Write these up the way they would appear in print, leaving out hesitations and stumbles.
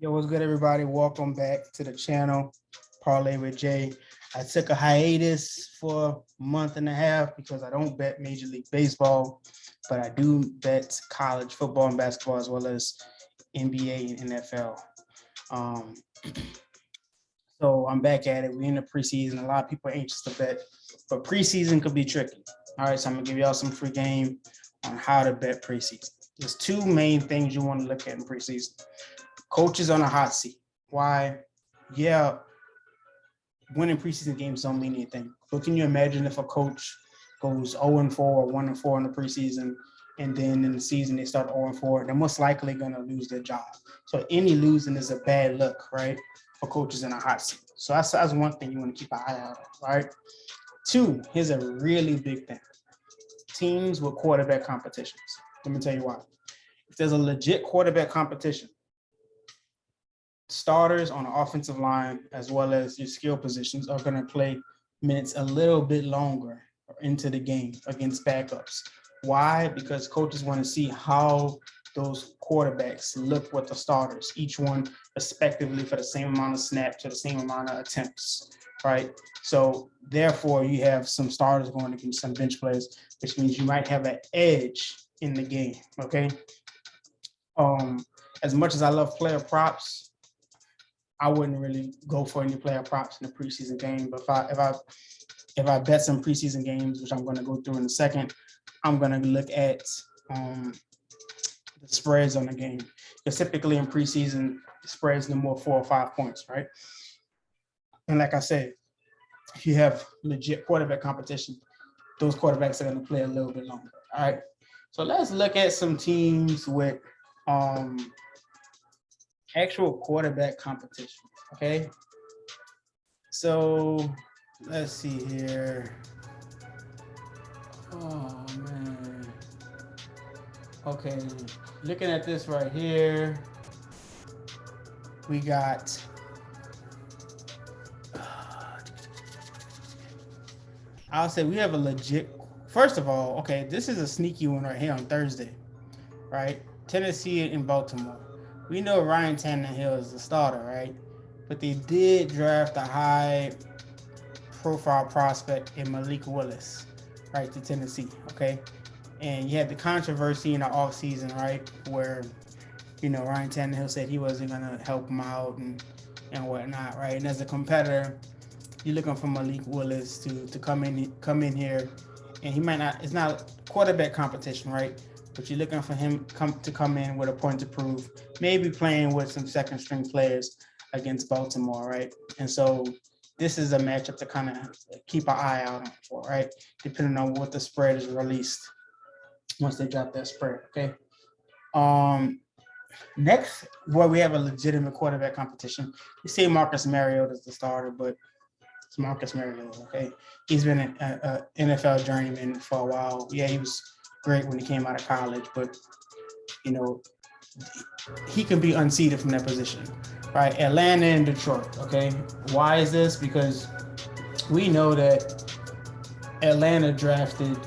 Yo, what's good, everybody? Welcome back to the channel, Parlay with Jay. I took a hiatus for a month and a half because I don't bet Major League Baseball, but I do bet college football and basketball as well as NBA and NFL. Um, so I'm back at it. We're in the preseason. A lot of people are anxious to bet, but preseason could be tricky. All right, so I'm gonna give y'all some free game on how to bet preseason. There's two main things you want to look at in preseason. Coaches on a hot seat. Why? Yeah, winning preseason games don't mean anything. But can you imagine if a coach goes 0-4 or 1-4 in the preseason, and then in the season they start 0-4, they're most likely going to lose their job. So any losing is a bad look, right, for coaches in a hot seat. So that's one thing you want to keep an eye out on, right? Two, here's a really big thing. Teams with quarterback competitions. Let me tell you why. If there's a legit quarterback competition, starters on the offensive line as well as your skill positions are going to play minutes a little bit longer into the game against backups. Why? Because coaches want to see how those quarterbacks look with the starters, each one respectively for the same amount of snaps or the same amount of attempts, right? So therefore, you have some starters going against some bench players, which means you might have an edge in the game, okay? As much as I love player props, I wouldn't really go for any player props in the preseason game. But if I bet some preseason games, which I'm going to go through in a second, I'm going to look at the spreads on the game. Because typically in preseason, spreads no more 4 or 5 points, right? And like I said, if you have legit quarterback competition, those quarterbacks are going to play a little bit longer. All right. So let's look at some teams with actual quarterback competition. Okay. So let's see here. Oh man. Okay. Looking at this right here, we got I'll say we have a legit. First of all, okay, this is a sneaky one right here on Thursday, right? Tennessee and Baltimore. We know Ryan Tannehill is the starter, right? But they did draft a high-profile prospect in Malik Willis, right, to Tennessee, okay? And you had the controversy in the offseason, right, where, Ryan Tannehill said he wasn't going to help him out and whatnot, right? And as a competitor, you're looking for Malik Willis to come in here, and he might not. It's not quarterback competition, right? But you're looking for him to come in with a point to prove, maybe playing with some second string players against Baltimore, right? And so this is a matchup to kind of keep an eye out for, right? Depending on what the spread is released once they drop that spread, okay? Next, we have a legitimate quarterback competition. You say Marcus Mariota is the starter, but it's Marcus Mariota, okay? He's been an NFL journeyman for a while. Yeah, he was great when he came out of college, but, he can be unseated from that position, right? Atlanta and Detroit, okay? Why is this? Because we know that Atlanta drafted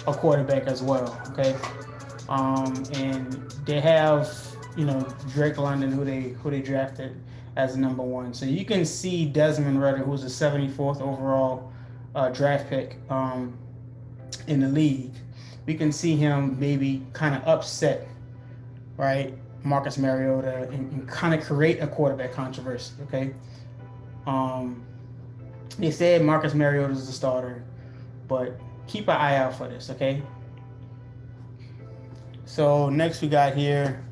a quarterback as well, okay? And they have, Drake London, who they drafted as number one. So you can see Desmond Ridder, who's a 74th overall draft pick in the league. We can see him maybe kind of upset, right, Marcus Mariota and kind of create a quarterback controversy, okay? They said Marcus Mariota is the starter, but keep an eye out for this, okay? So next we got here,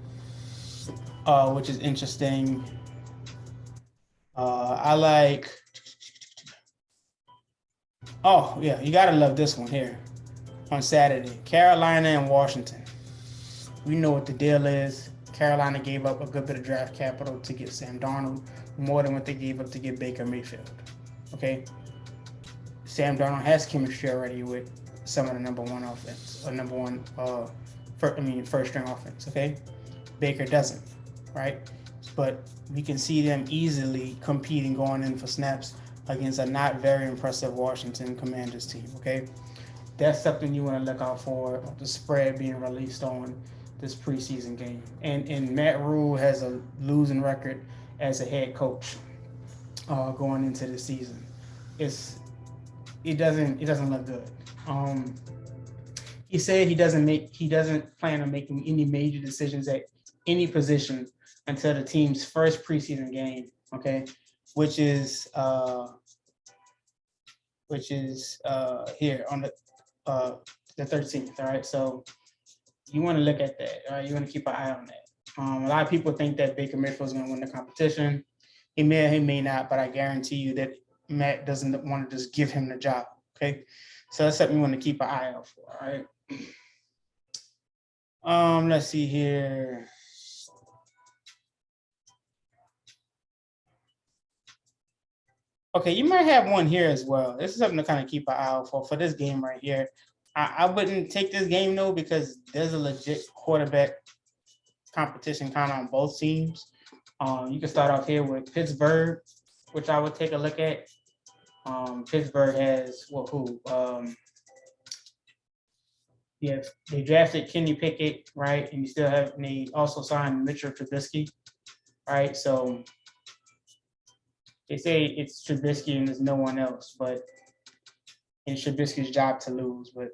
which is interesting. I like. Oh yeah, you gotta love this one here on Saturday. Carolina and Washington. We know what the deal is. Carolina gave up a good bit of draft capital to get Sam Darnold, more than what they gave up to get Baker Mayfield. Okay. Sam Darnold has chemistry already with some of the number one offense, or number one, first string offense. Okay. Baker doesn't, right? But we can see them easily competing, going in for snaps against a not very impressive Washington Commanders team, okay? That's something you want to look out for, the spread being released on this preseason game. And Matt Rule has a losing record as a head coach going into the season. It doesn't look good. He said he doesn't plan on making any major decisions at any position until the team's first preseason game. Okay, which is here on the 13th. All right, so you want to look at that. All right, you want to keep an eye on that. A lot of people think that Baker Mayfield is going to win the competition. He may or he may not, but I guarantee you that Matt doesn't want to just give him the job. Okay, so that's something you want to keep an eye out for. All right. Let's see here. Okay, you might have one here as well. This is something to kind of keep an eye out for this game right here. I wouldn't take this game though, because there's a legit quarterback competition kind of on both teams. You can start off here with Pittsburgh, which I would take a look at. Pittsburgh has yeah, they drafted Kenny Pickett, right? And they also signed Mitchell Trubisky, right? So they say it's Trubisky and there's no one else, but it's Trubisky's job to lose. But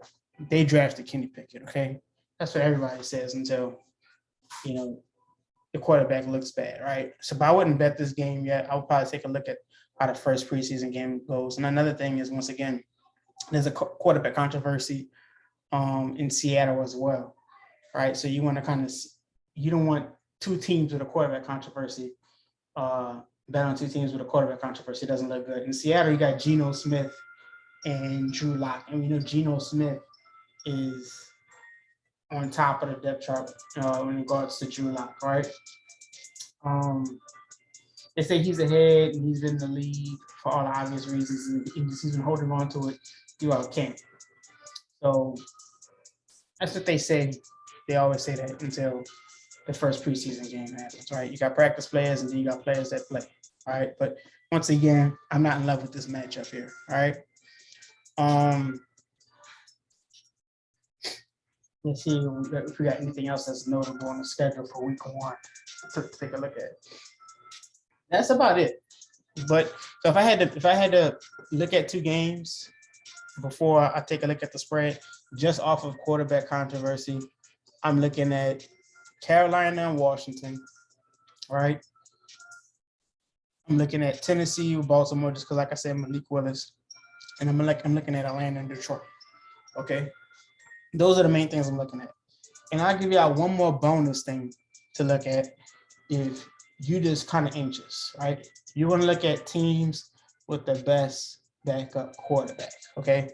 they drafted Kenny Pickett, okay? That's what everybody says until, the quarterback looks bad, right? So, but I wouldn't bet this game yet. I would probably take a look at how the first preseason game goes. And another thing is, once again, there's a quarterback controversy in Seattle as well, right? So you want to you don't want two teams with a quarterback controversy. Bet on two teams with a quarterback controversy. It doesn't look good. In Seattle, you got Geno Smith and Drew Lock. And we know Geno Smith is on top of the depth chart in regards to Drew Lock, right? They say he's ahead and he's been in the league for all the obvious reasons, and he's been holding on to it throughout camp. So that's what they say. They always say that until the first preseason game happens, right? You got practice players and then you got players that play, all right? But once again, I'm not in love with this matchup here, all right? Let's see if we got anything else that's notable on the schedule for week 1 to take a look at. That's about it. But so if I had to look at 2 games before I take a look at the spread, just off of quarterback controversy, I'm looking at Carolina and Washington, right? I'm looking at Tennessee with Baltimore, just because, like I said, Malik Willis, and I'm looking at Atlanta and Detroit. Okay, those are the main things I'm looking at. And I'll give y'all one more bonus thing to look at if you just kind of anxious, right? You want to look at teams with the best backup quarterback, okay?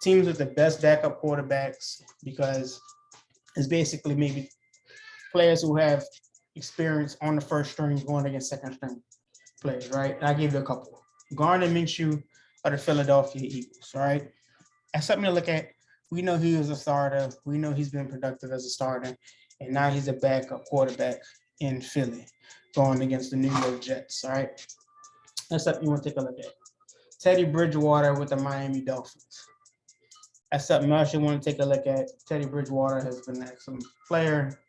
Teams with the best backup quarterbacks, because it's basically maybe players who have experience on the first string going against second string players, right? And I'll give you a couple. Gardner Minshew of the Philadelphia Eagles, right? That's something to look at. We know he was a starter. We know he's been productive as a starter. And now he's a backup quarterback in Philly going against the New York Jets, all right? That's something you want to take a look at. Teddy Bridgewater with the Miami Dolphins. That's something else you want to take a look at. Teddy Bridgewater has been an excellent player.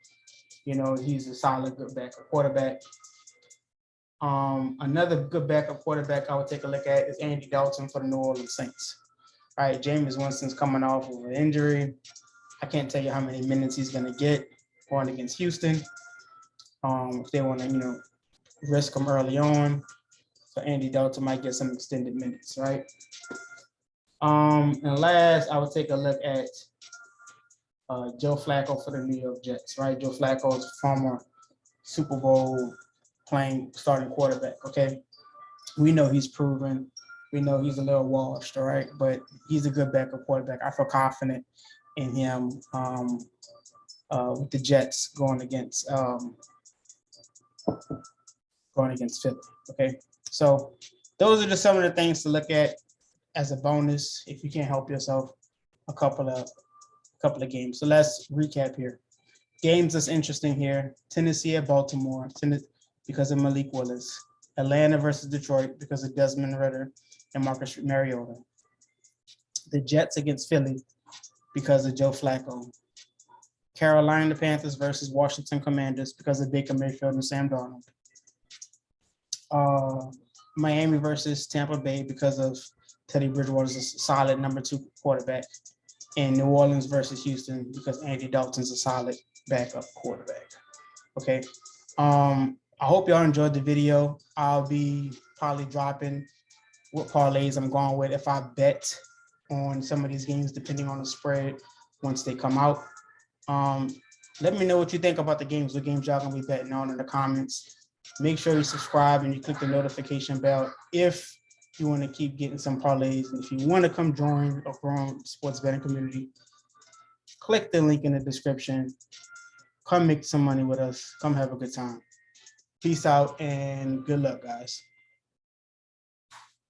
He's a solid, good backup quarterback. Another good backup quarterback I would take a look at is Andy Dalton for the New Orleans Saints. All right, Jameis Winston's coming off of an injury. I can't tell you how many minutes he's going to get going against Houston. If they want to, risk him early on. So Andy Dalton might get some extended minutes, right? And last, I would take a look at Joe Flacco for the New York Jets, right? Joe Flacco is a former Super Bowl starting quarterback, okay? We know he's proven. We know he's a little washed, all right? But he's a good backup quarterback. I feel confident in him with the Jets going against Philly, okay? So those are just some of the things to look at as a bonus if you can't help yourself. A couple of games. So let's recap here. Games that's interesting here: Tennessee at Baltimore, because of Malik Willis. Atlanta versus Detroit because of Desmond Ridder and Marcus Mariota. The Jets against Philly because of Joe Flacco. Carolina Panthers versus Washington Commanders because of Baker Mayfield and Sam Darnold. Miami versus Tampa Bay because of Teddy Bridgewater's a solid number 2 quarterback. And New Orleans versus Houston because Andy Dalton's a solid backup quarterback. Okay. I hope y'all enjoyed the video. I'll be probably dropping what parlays I'm going with if I bet on some of these games, depending on the spread once they come out. Let me know what you think about the games, what games y'all gonna be betting on in the comments. Make sure you subscribe and you click the notification bell if you want to keep getting some parlays. And if you want to come join a growing sports betting community, click the link in the description. Come make some money with us. Come have a good time. Peace out and good luck, guys.